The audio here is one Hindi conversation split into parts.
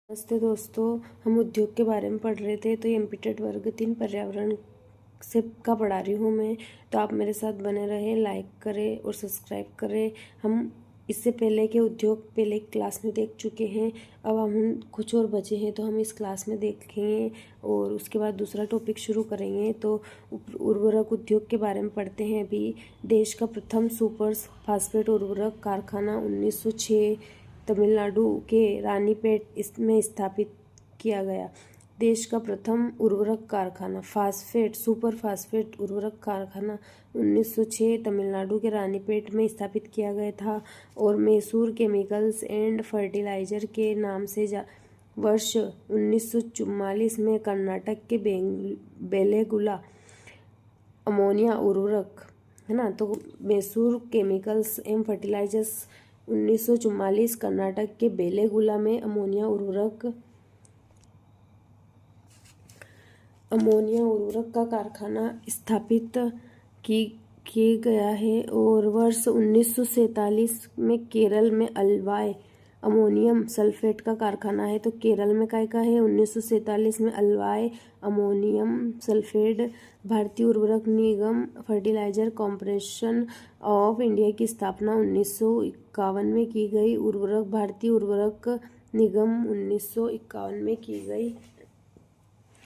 नमस्ते दोस्तों, हम उद्योग के बारे में पढ़ रहे थे। तो ये एमपीटेड वर्ग 3 पर्यावरण से का पढ़ा रही हूँ मैं। तो आप मेरे साथ बने रहें, लाइक करें और सब्सक्राइब करें। हम इससे पहले के उद्योग पहले क्लास में देख चुके हैं। अब हम कुछ और बचे हैं तो हम इस क्लास में देखेंगे और उसके बाद दूसरा टॉपिक शुरू करेंगे। तो उर्वरक उद्योग के बारे में पढ़ते हैं। अभी देश का प्रथम सुपर फास्फेट उर्वरक कारखाना 1906 तमिलनाडु के रानीपेट में स्थापित किया गया। देश का प्रथम उर्वरक कारखाना सुपर फास्फेट उर्वरक कारखाना 1906 तमिलनाडु के रानीपेट में स्थापित किया गया था और मैसूर केमिकल्स एंड फर्टिलाइजर के नाम से वर्ष 1944 में कर्नाटक के बेलेगुला अमोनिया उर्वरक है ना। तो Mysore chemicals and fertilizers 1944 Karnataka के बेलेगुला में अमोनिया उर्वरक का कारखाना स्थापित किया गया है। और वर्ष 1947 में केरल में अलवाय अमोनियम सल्फेट का कारखाना है। तो केरल में काय का है 1947 में अलवाय अमोनियम सल्फेट। भारतीय उर्वरक निगम फर्टिलाइजर कॉर्पोरेशन ऑफ इंडिया की स्थापना 1951 में की गई। भारतीय उर्वरक निगम 1951 में की गई।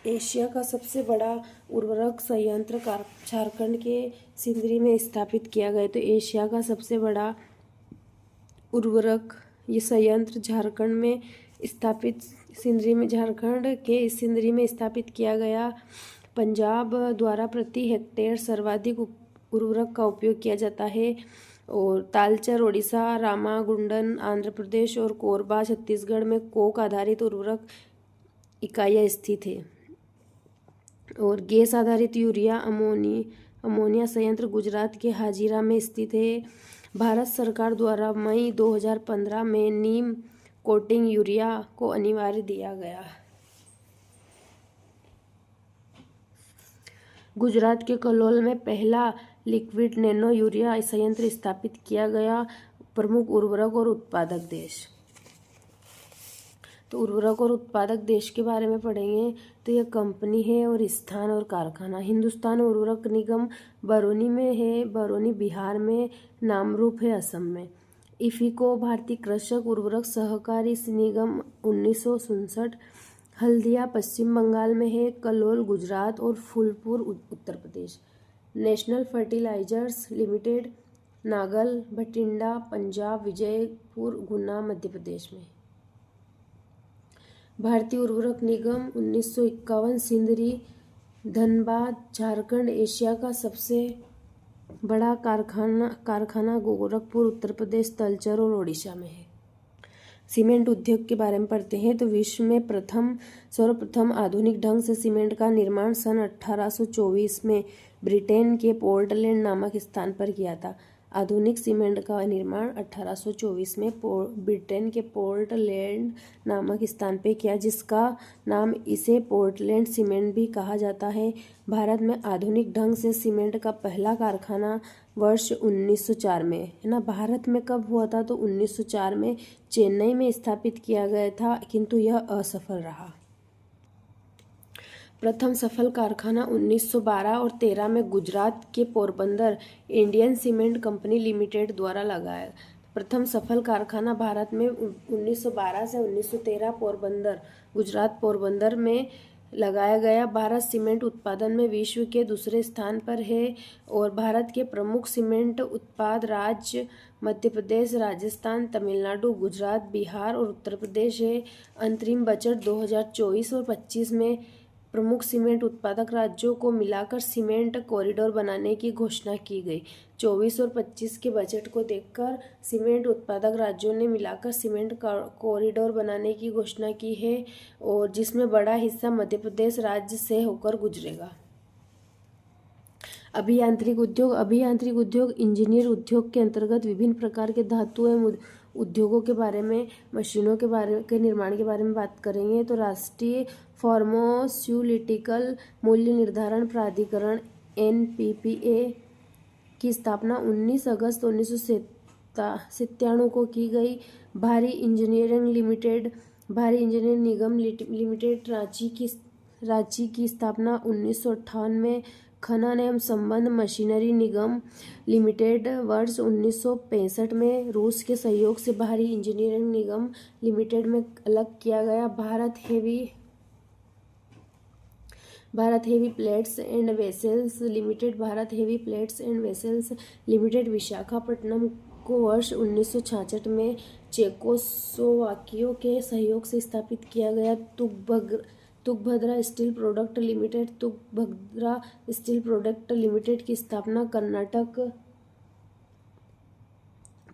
एशिया का सबसे बड़ा उर्वरक संयंत्र झारखंड के सिंदरी में स्थापित किया गया। तो एशिया का सबसे बड़ा उर्वरक ये संयंत्र झारखंड में स्थापित झारखंड के सिंदरी में स्थापित किया गया। पंजाब द्वारा प्रति हेक्टेयर सर्वाधिक उर्वरक का उपयोग किया जाता है। और तालचर ओडिशा, रामागुंडम आंध्र प्रदेश और कोरबा छत्तीसगढ़ में कोक आधारित उर्वरक इकाइयाँ स्थित है। और गैस आधारित यूरिया अमोनिया संयंत्र गुजरात के हाजीरा में स्थित है। भारत सरकार द्वारा मई 2015 में नीम कोटिंग यूरिया को अनिवार्य दिया गया। गुजरात के कलोल में पहला लिक्विड नैनो यूरिया संयंत्र स्थापित किया गया। प्रमुख उर्वरक और उत्पादक देश। तो उर्वरक और उत्पादक देश के बारे में पढ़ेंगे। तो यह कंपनी है और स्थान और कारखाना। हिंदुस्तान उर्वरक निगम बरौनी में है, बरौनी बिहार में, नामरूप है असम में। इफिको भारतीय कृषक उर्वरक सहकारी निगम 1967 हल्दिया पश्चिम बंगाल में है, कलोल गुजरात और Phulpur Uttar Pradesh. National fertilizers limited Nangal Bathinda Punjab, Vijaypur Guna Madhya Pradesh में। भारतीय उर्वरक निगम 1951 सिंदरी धनबाद झारखंड। एशिया का सबसे बड़ा कारखाना गोरखपुर उत्तर प्रदेश, तलचर और ओडिशा में है। सीमेंट उद्योग के बारे में पढ़ते हैं। तो विश्व में सर्वप्रथम आधुनिक ढंग से सीमेंट का निर्माण सन 1824 में ब्रिटेन के पोर्टलैंड नामक स्थान पर किया था। आधुनिक सीमेंट का निर्माण 1824 में ब्रिटेन के पोर्टलैंड नामक स्थान पर किया, जिसका नाम इसे पोर्टलैंड सीमेंट भी कहा जाता है। भारत में आधुनिक ढंग से सीमेंट का पहला कारखाना वर्ष 1904 में है ना। भारत में कब हुआ था? तो 1904 में चेन्नई में स्थापित किया गया था, किंतु यह असफल रहा। प्रथम सफल कारखाना 1912 और 13 में गुजरात के Porbandar Indian cement company limited द्वारा लगाया। प्रथम सफल कारखाना भारत में 1912 से 1913 गुजरात पोरबंदर में लगाया गया। भारत सीमेंट उत्पादन में विश्व के दूसरे स्थान पर है। और भारत के प्रमुख सीमेंट उत्पाद राज्य मध्य प्रदेश, राजस्थान, तमिलनाडु, गुजरात, बिहार और उत्तर प्रदेश है। अंतरिम बजट 2024 और 25 में प्रमुख सीमेंट उत्पादक राज्यों को मिलाकर सीमेंट कॉरिडोर बनाने की घोषणा की गई। 24 और 25 के बजट को देखकर सीमेंट उत्पादक राज्यों ने मिलाकर सीमेंट कॉरिडोर बनाने की घोषणा की है, और जिसमें बड़ा हिस्सा मध्य प्रदेश राज्य से होकर गुजरेगा। अभियांत्रिक उद्योग इंजीनियर उद्योग के अंतर्गत विभिन्न प्रकार के धातु एवं उद्योगों के बारे में, मशीनों के निर्माण के बारे में बात करेंगे। तो राष्ट्रीय फार्मास्यूटिकल मूल्य निर्धारण प्राधिकरण NPPA की स्थापना 19 अगस्त 1997 को की गई। भारी इंजीनियरिंग लिमिटेड भारी इंजीनियरिंग निगम लिमिटेड रांची की स्थापना 1958 में। खनन एवं संबंध मशीनरी निगम लिमिटेड वर्ष 1965 में रूस के सहयोग से भारी इंजीनियरिंग निगम लिमिटेड में अलग किया गया। Bharat heavy plates and vessels limited Visakhapatnam को वर्ष 1966 में चेकोस्लोवाकिया के सहयोग से स्थापित किया गया। तुंगभद्रा स्टील प्रोडक्ट लिमिटेड की स्थापना कर्नाटक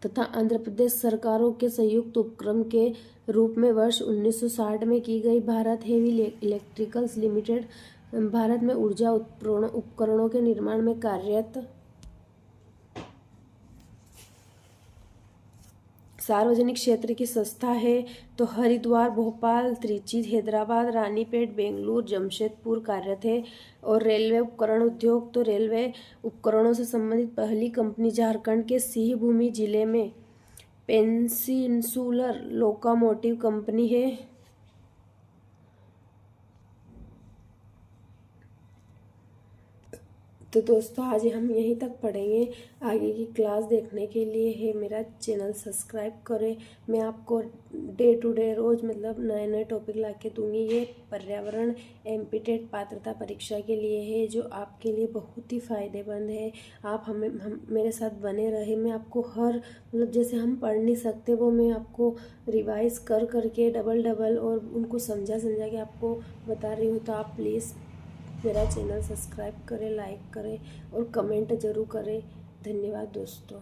तथा आंध्र प्रदेश सरकारों के संयुक्त उपक्रम के रूप में वर्ष 1960 में की गई। Bharat heavy electricals limited Bharat में ऊर्जा उपकरणों के निर्माण में कार्यरत सार्वजनिक क्षेत्र की संस्था है। तो हरिद्वार, भोपाल, त्रिची, हैदराबाद, रानीपेट, बेंगलुरु, जमशेदपुर कार्यरत है। और रेलवे उपकरण उद्योग, तो रेलवे उपकरणों से संबंधित पहली कंपनी झारखंड के सिंहभूम जिले में पेनिनसुलर लोकोमोटिव कंपनी है। तो दोस्तों आज हम यहीं तक पढ़ेंगे। आगे की क्लास देखने के लिए है मेरा चैनल सब्सक्राइब करें। मैं आपको डे टू डे रोज़ मतलब नए नए टॉपिक ला के दूँगी। ये पर्यावरण एमपीटेट पात्रता परीक्षा के लिए है, जो आपके लिए बहुत ही फ़ायदेमंद है। आप हम मेरे साथ बने रहे। मैं आपको हर मतलब जैसे हम पढ़ नहीं सकते वो मैं आपको रिवाइज़ करके डबल और उनको समझा के आपको बता रही हूँ। तो आप प्लीज़ मेरा चैनल सब्सक्राइब करें, लाइक करें और कमेंट ज़रूर करें। धन्यवाद दोस्तों।